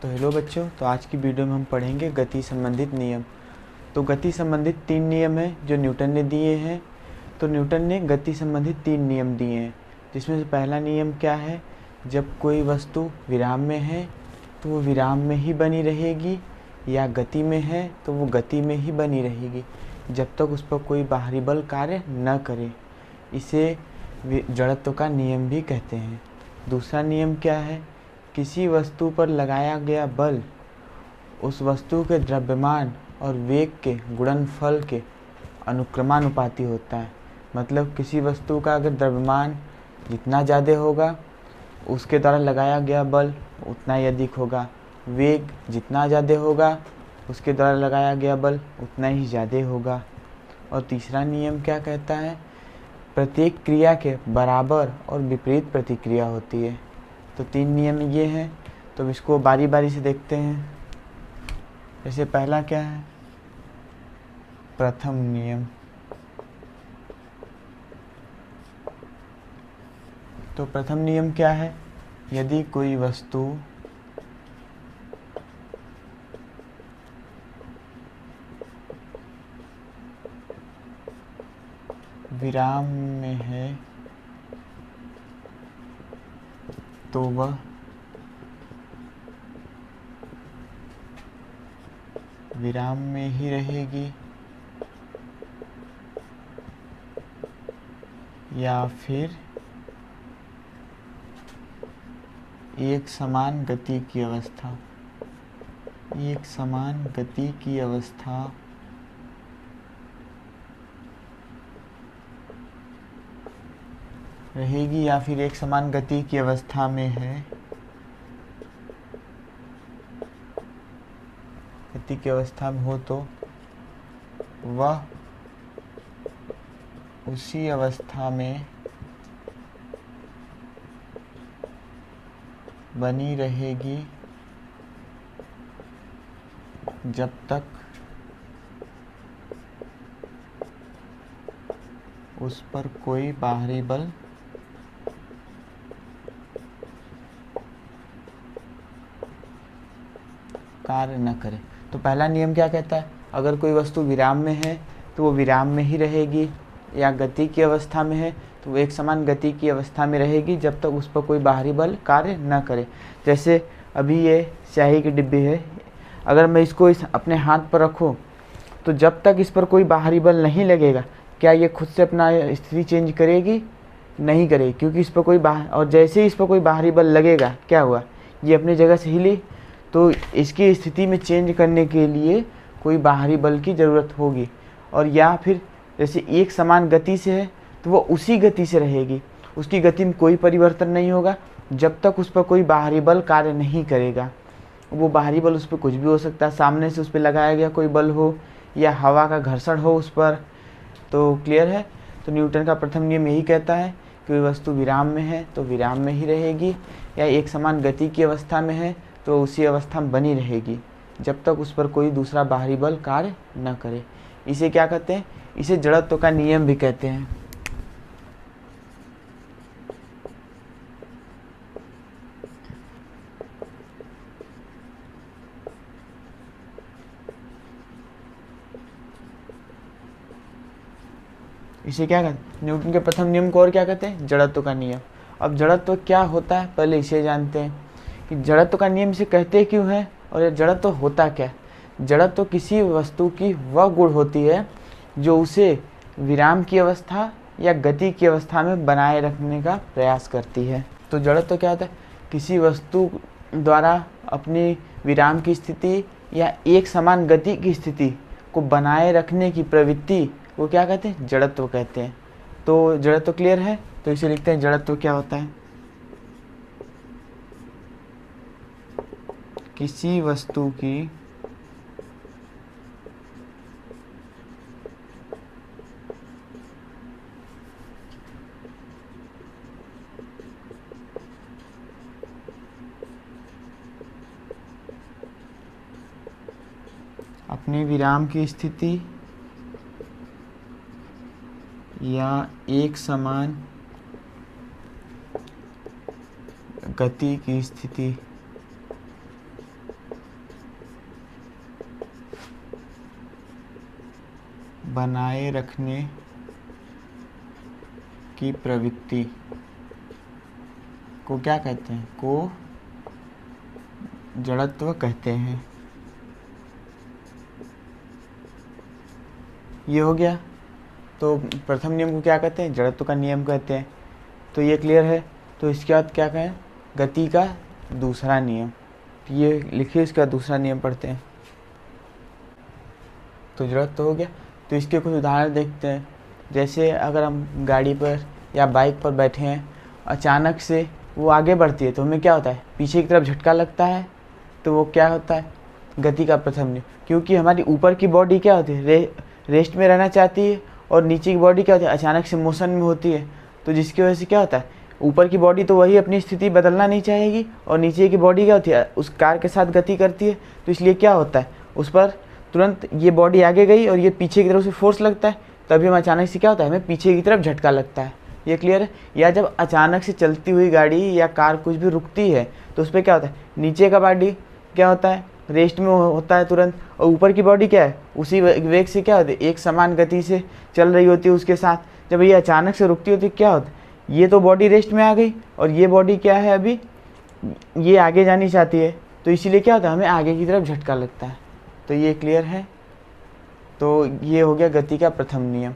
तो हेलो बच्चों, तो आज की वीडियो में हम पढ़ेंगे गति संबंधित नियम। तो गति संबंधित 3 नियम हैं जो न्यूटन ने दिए हैं। तो न्यूटन ने गति संबंधित 3 नियम दिए हैं, जिसमें से पहला नियम क्या है, जब कोई वस्तु विराम में है तो वो विराम में ही बनी रहेगी, या गति में है तो वो गति में ही बनी रहेगी जब तक उस पर कोई बाहरी बल कार्य न करे। इसे जड़त्व का नियम भी कहते हैं। दूसरा नियम क्या है, किसी वस्तु पर लगाया गया बल उस वस्तु के द्रव्यमान और वेग के गुणनफल के अनुक्रमानुपाती होता है। मतलब किसी वस्तु का अगर द्रव्यमान जितना ज़्यादा होगा उसके द्वारा लगाया गया बल उतना ही अधिक होगा, वेग जितना ज़्यादा होगा उसके द्वारा लगाया गया बल उतना ही ज़्यादा होगा। और तीसरा नियम क्या कहता है, प्रत्येक क्रिया के बराबर और विपरीत प्रतिक्रिया होती है। तो 3 नियम ये हैं, तो इसको बारी बारी से देखते हैं। जैसे पहला क्या है, प्रथम नियम। तो प्रथम नियम क्या है, यदि कोई वस्तु विराम में है तो वह विराम में ही रहेगी, या फिर एक समान गति की अवस्था रहेगी, या फिर एक समान गति की अवस्था में है। गति की अवस्था में हो तो वह उसी अवस्था में बनी रहेगी जब तक उस पर कोई बाहरी बल कार्य न करे। तो पहला नियम क्या कहता है, अगर कोई वस्तु विराम में है तो वो विराम में ही रहेगी, या गति की अवस्था में है तो वो एक समान गति की अवस्था में रहेगी जब तक उस पर कोई बाहरी बल कार्य न करे। जैसे अभी ये स्याही की डिब्बी है, अगर मैं इसको अपने हाथ पर रखूँ तो जब तक इस पर कोई बाहरी बल नहीं लगेगा, क्या ये खुद से अपना स्थिति चेंज करेगी? नहीं करेगी, क्योंकि इस पर कोई और जैसे ही इस पर कोई बाहरी बल लगेगा, क्या हुआ, ये अपनी जगह से हिली। तो इसकी स्थिति में चेंज करने के लिए कोई बाहरी बल की ज़रूरत होगी। और या फिर जैसे एक समान गति से है तो वो उसी गति से रहेगी, उसकी गति में कोई परिवर्तन नहीं होगा जब तक उस पर कोई बाहरी बल कार्य नहीं करेगा। वो बाहरी बल उस पर कुछ भी हो सकता है, सामने से उस पर लगाया गया कोई बल हो, या हवा का घर्षण हो उस पर। तो क्लियर है। तो न्यूटन का प्रथम नियम यही कहता है कि कोई वस्तु विराम में है तो विराम में ही रहेगी, या एक समान गति की अवस्था में है तो उसी अवस्था में बनी रहेगी जब तक उस पर कोई दूसरा बाहरी बल कार्य न करे। इसे क्या कहते हैं, इसे जड़त्व का नियम भी कहते हैं। इसे क्या कहते हैं, न्यूटन के प्रथम नियम को और क्या कहते हैं, जड़त्व का नियम। अब जड़त्व क्या होता है पहले इसे जानते हैं कि जड़त्व का नियम इसे कहते क्यों है, और ये जड़त्व होता क्या है। जड़त्व किसी वस्तु की वह गुण होती है जो उसे विराम की अवस्था या गति की अवस्था में बनाए रखने का प्रयास करती है। तो जड़त्व क्या होता है, किसी वस्तु द्वारा अपनी विराम की स्थिति या एक समान गति की स्थिति को बनाए रखने की प्रवृत्ति वो क्या कहते हैं, जड़त्व कहते हैं। तो जड़त्व क्लियर है, तो इसे लिखते हैं जड़त्व क्या होता है, किसी वस्तु की अपने विराम की स्थिति या एक समान गति की स्थिति बनाए रखने की प्रवृत्ति को क्या कहते हैं? को जड़त्व कहते हैं। ये हो गया। तो प्रथम नियम को क्या कहते हैं? जड़त्व का नियम कहते हैं। तो ये क्लियर है। तो इसके बाद क्या कहें? गति का दूसरा नियम। ये लिखिए, इसका दूसरा नियम पढ़ते हैं। तो जड़त्व हो गया। तो इसके कुछ उदाहरण देखते हैं। जैसे अगर हम गाड़ी पर या बाइक पर बैठे हैं, अचानक से वो आगे बढ़ती है तो हमें क्या होता है? पीछे की तरफ झटका लगता है। तो वो क्या होता है? गति का प्रथम नियम। क्योंकि हमारी ऊपर की बॉडी क्या होती है? रेस्ट में रहना चाहती है, और नीचे की बॉडी क्या होती है? अचानक से मोशन में होती है। तो जिसकी वजह से क्या होता है? ऊपर की बॉडी तो वही अपनी स्थिति बदलना नहीं चाहेगी, और नीचे की बॉडी क्या होती है? उस कार के साथ गति करती है। तो इसलिए क्या होता है? उस पर तुरंत ये बॉडी आगे गई और ये पीछे की तरफ से फोर्स लगता है, तभी हम अचानक से क्या होता है? हमें पीछे की तरफ झटका लगता है। ये क्लियर है? या जब अचानक से चलती हुई गाड़ी या कार कुछ भी रुकती है तो उस पर क्या होता है? नीचे का बॉडी क्या होता है? रेस्ट में होता है तुरंत, और ऊपर की बॉडी क्या है? उसी वेग से क्या होती है? एक समान गति से चल रही होती है उसके साथ। जब ये अचानक से रुकती होती है क्या होता है? ये तो बॉडी रेस्ट में आ गई, और ये बॉडी क्या है? अभी ये आगे जानी चाहती है। तो इसीलिए क्या होता है? हमें आगे की तरफ झटका लगता है। तो ये क्लियर है। तो ये हो गया गति का प्रथम नियम।